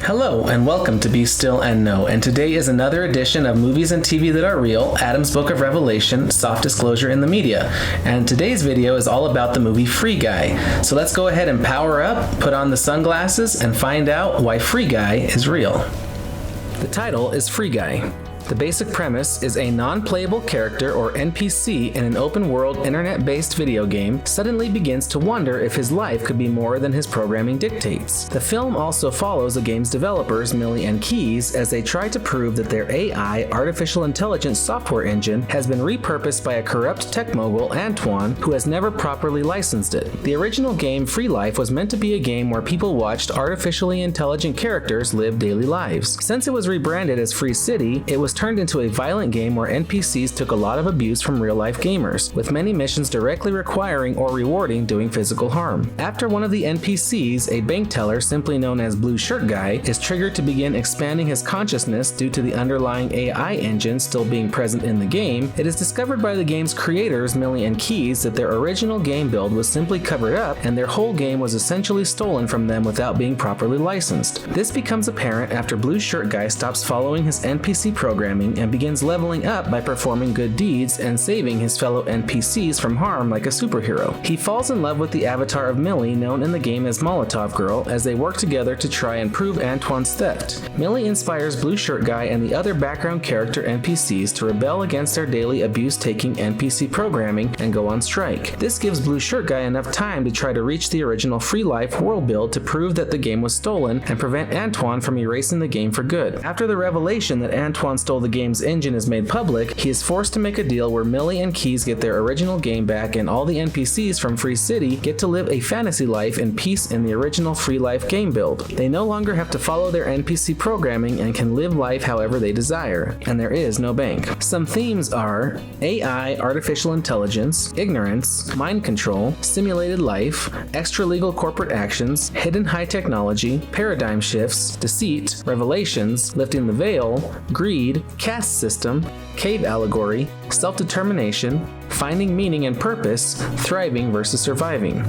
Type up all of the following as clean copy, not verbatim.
Hello, and welcome to Be Still and Know, and today is another edition of Movies and TV That Are Real, Adam's Book of Revelation, Soft Disclosure in the Media. And today's video is all about the movie Free Guy. So let's go ahead and power up, put on the sunglasses, and find out why Free Guy is real. The title is Free Guy. The basic premise is a non-playable character or NPC in an open-world internet-based video game suddenly begins to wonder if his life could be more than his programming dictates. The film also follows the game's developers, Millie and Keys, as they try to prove that their AI, artificial intelligence software engine, has been repurposed by a corrupt tech mogul, Antoine, who has never properly licensed it. The original game, Free Life, was meant to be a game where people watched artificially intelligent characters live daily lives. Since it was rebranded as Free City, it was turned into a violent game where NPCs took a lot of abuse from real-life gamers, with many missions directly requiring or rewarding doing physical harm. After one of the NPCs, a bank teller simply known as Blue Shirt Guy, is triggered to begin expanding his consciousness due to the underlying AI engine still being present in the game, it is discovered by the game's creators, Millie and Keys, that their original game build was simply covered up and their whole game was essentially stolen from them without being properly licensed. This becomes apparent after Blue Shirt Guy stops following his NPC programming and begins leveling up by performing good deeds and saving his fellow NPCs from harm like a superhero. He falls in love with the avatar of Millie, known in the game as Molotov Girl, as they work together to try and prove Antoine's theft. Millie inspires Blue Shirt Guy and the other background character NPCs to rebel against their daily abuse-taking NPC programming and go on strike. This gives Blue Shirt Guy enough time to try to reach the original Free Life world build to prove that the game was stolen and prevent Antoine from erasing the game for good. After the revelation that Antoine stole the game's engine is made public, he is forced to make a deal where Millie and Keys get their original game back and all the NPCs from Free City get to live a fantasy life in peace in the original Free Life game build. They no longer have to follow their NPC programming and can live life however they desire, and there is no bank. Some themes are AI, artificial intelligence, ignorance, mind control, simulated life, extra-legal corporate actions, hidden high technology, paradigm shifts, deceit, revelations, lifting the veil, greed, caste system, cave allegory, self-determination, finding meaning and purpose, thriving versus surviving.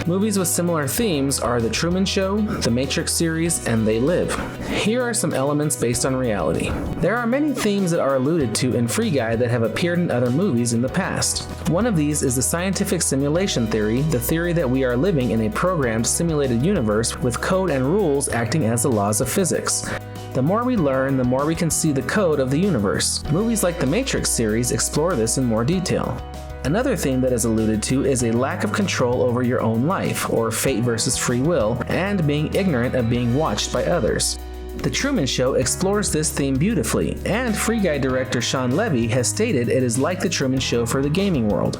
Movies with similar themes are The Truman Show, The Matrix series, and They Live. Here are some elements based on reality. There are many themes that are alluded to in Free Guy that have appeared in other movies in the past. One of these is the scientific simulation theory, the theory that we are living in a programmed simulated universe with code and rules acting as the laws of physics. The more we learn, the more we can see the code of the universe. Movies like the Matrix series explore this in more detail. Another theme that is alluded to is a lack of control over your own life, or fate versus free will, and being ignorant of being watched by others. The Truman Show explores this theme beautifully, and Free Guy director Sean Levy has stated it is like The Truman Show for the gaming world.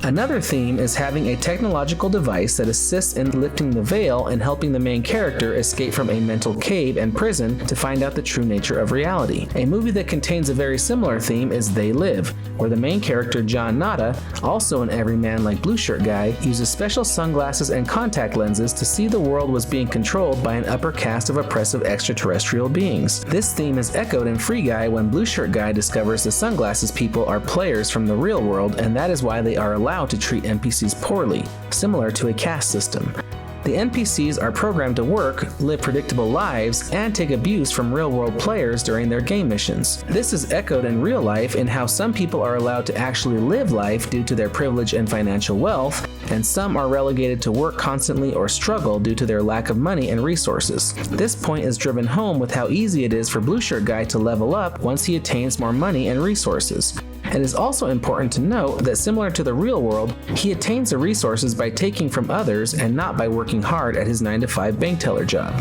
Another theme is having a technological device that assists in lifting the veil and helping the main character escape from a mental cave and prison to find out the true nature of reality. A movie that contains a very similar theme is They Live, where the main character John Nada, also an everyman like Blue Shirt Guy, uses special sunglasses and contact lenses to see the world was being controlled by an upper caste of oppressive extraterrestrial beings. This theme is echoed in Free Guy when Blue Shirt Guy discovers the sunglasses people are players from the real world, and that is why they are allowed to treat NPCs poorly, similar to a caste system. The NPCs are programmed to work, live predictable lives, and take abuse from real-world players during their game missions. This is echoed in real life in how some people are allowed to actually live life due to their privilege and financial wealth, and some are relegated to work constantly or struggle due to their lack of money and resources. This point is driven home with how easy it is for Blue Shirt Guy to level up once he attains more money and resources. It is also important to note that similar to the real world, he attains the resources by taking from others and not by working hard at his 9-to-5 bank teller job.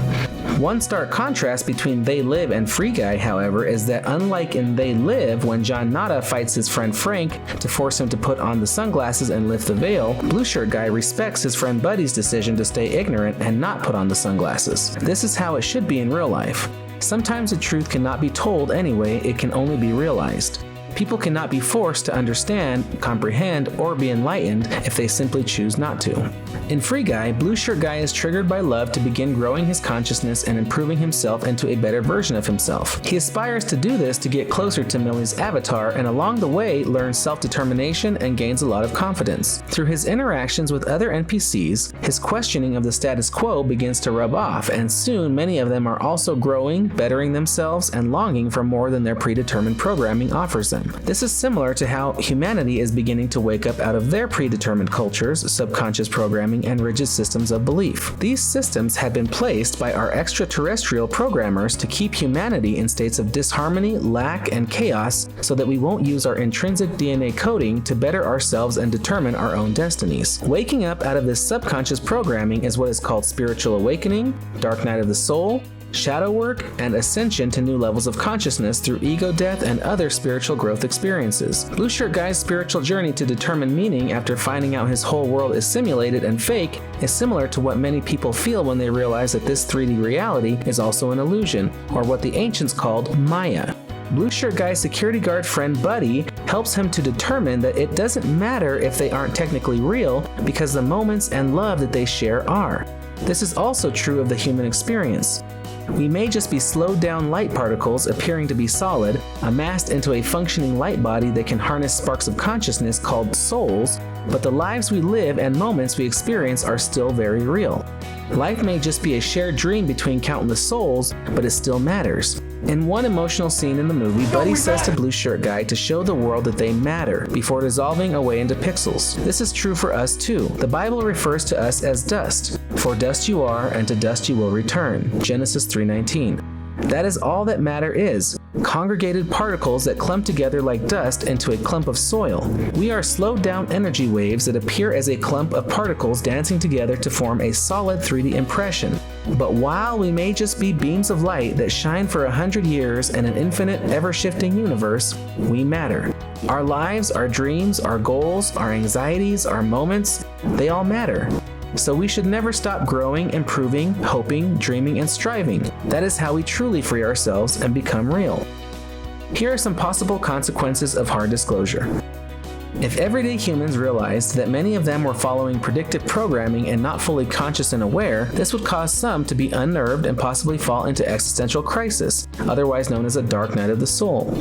One stark contrast between They Live and Free Guy, however, is that unlike in They Live, when John Nada fights his friend Frank to force him to put on the sunglasses and lift the veil, Blue Shirt Guy respects his friend Buddy's decision to stay ignorant and not put on the sunglasses. This is how it should be in real life. Sometimes the truth cannot be told anyway, it can only be realized. People cannot be forced to understand, comprehend, or be enlightened if they simply choose not to. In Free Guy, Blue Shirt Guy is triggered by love to begin growing his consciousness and improving himself into a better version of himself. He aspires to do this to get closer to Millie's avatar, and along the way learns self-determination and gains a lot of confidence. Through his interactions with other NPCs, his questioning of the status quo begins to rub off, and soon many of them are also growing, bettering themselves, and longing for more than their predetermined programming offers them. This is similar to how humanity is beginning to wake up out of their predetermined cultures, subconscious programming, and rigid systems of belief. These systems had been placed by our extraterrestrial programmers to keep humanity in states of disharmony, lack, and chaos so that we won't use our intrinsic DNA coding to better ourselves and determine our own destinies. Waking up out of this subconscious programming is what is called spiritual awakening, dark night of the soul, shadow work, and ascension to new levels of consciousness through ego death and other spiritual growth experiences. Blue Shirt Guy's spiritual journey to determine meaning after finding out his whole world is simulated and fake is similar to what many people feel when they realize that this 3D reality is also an illusion, or what the ancients called Maya. Blue Shirt Guy's security guard friend Buddy helps him to determine that it doesn't matter if they aren't technically real because the moments and love that they share are. This is also true of the human experience. We may just be slowed down light particles appearing to be solid, amassed into a functioning light body that can harness sparks of consciousness called souls, but the lives we live and moments we experience are still very real. Life may just be a shared dream between countless souls, but it still matters. In one emotional scene in the movie, Buddy says to Blue Shirt Guy to show the world that they matter before dissolving away into pixels. This is true for us too. The Bible refers to us as dust. For dust you are, and to dust you will return. Genesis 3:19. That is all that matter is. Congregated particles that clump together like dust into a clump of soil. We are slowed down energy waves that appear as a clump of particles dancing together to form a solid 3D impression. But while we may just be beams of light that shine for 100 years in an infinite, ever-shifting universe, we matter. Our lives, our dreams, our goals, our anxieties, our moments, they all matter. So we should never stop growing, improving, hoping, dreaming, and striving. That is how we truly free ourselves and become real. Here are some possible consequences of hard disclosure. If everyday humans realized that many of them were following predictive programming and not fully conscious and aware, this would cause some to be unnerved and possibly fall into existential crisis, otherwise known as a dark night of the soul.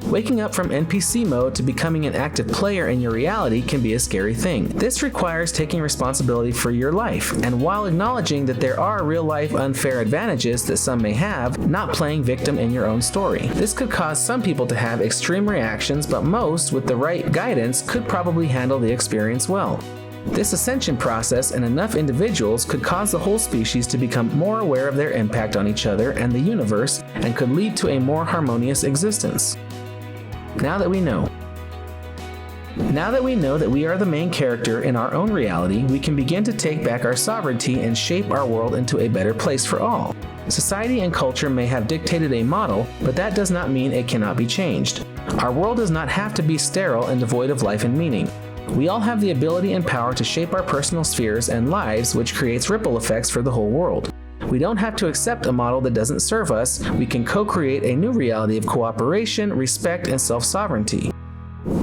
Waking up from NPC mode to becoming an active player in your reality can be a scary thing. This requires taking responsibility for your life, and while acknowledging that there are real-life unfair advantages that some may have, not playing victim in your own story. This could cause some people to have extreme reactions, but most, with the right guidance, could probably handle the experience well. This ascension process and enough individuals could cause the whole species to become more aware of their impact on each other and the universe, and could lead to a more harmonious existence. Now that we know that we are the main character in our own reality, we can begin to take back our sovereignty and shape our world into a better place for all. Society and culture may have dictated a model, but that does not mean it cannot be changed. Our world does not have to be sterile and devoid of life and meaning. We all have the ability and power to shape our personal spheres and lives, which creates ripple effects for the whole world. We don't have to accept a model that doesn't serve us. We can co-create a new reality of cooperation, respect, and self-sovereignty.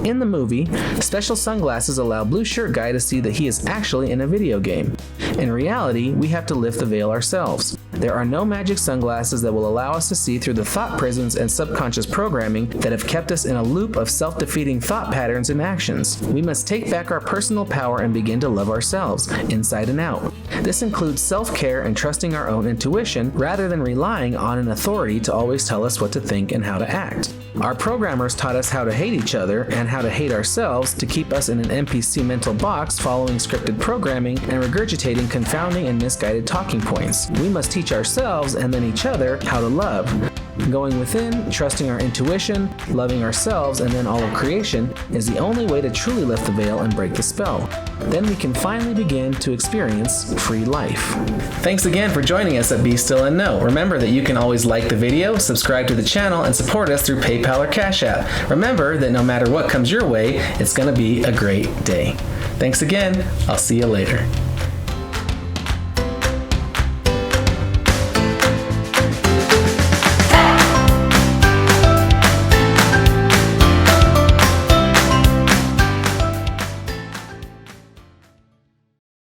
In the movie, special sunglasses allow Blue Shirt Guy to see that he is actually in a video game. In reality, we have to lift the veil ourselves. There are no magic sunglasses that will allow us to see through the thought prisons and subconscious programming that have kept us in a loop of self-defeating thought patterns and actions. We must take back our personal power and begin to love ourselves, inside and out. This includes self-care and trusting our own intuition rather than relying on an authority to always tell us what to think and how to act. Our programmers taught us how to hate each other and how to hate ourselves to keep us in an NPC mental box following scripted programming and regurgitating confounding and misguided talking points. We must teach ourselves and then each other how to love. Going within, trusting our intuition, loving ourselves, and then all of creation is the only way to truly lift the veil and break the spell. Then we can finally begin to experience free life. Thanks again for joining us at Be Still and Know. Remember that you can always like the video, subscribe to the channel, and support us through PayPal or Cash App. Remember that no matter what comes your way, it's going to be a great day. Thanks again. I'll see you later.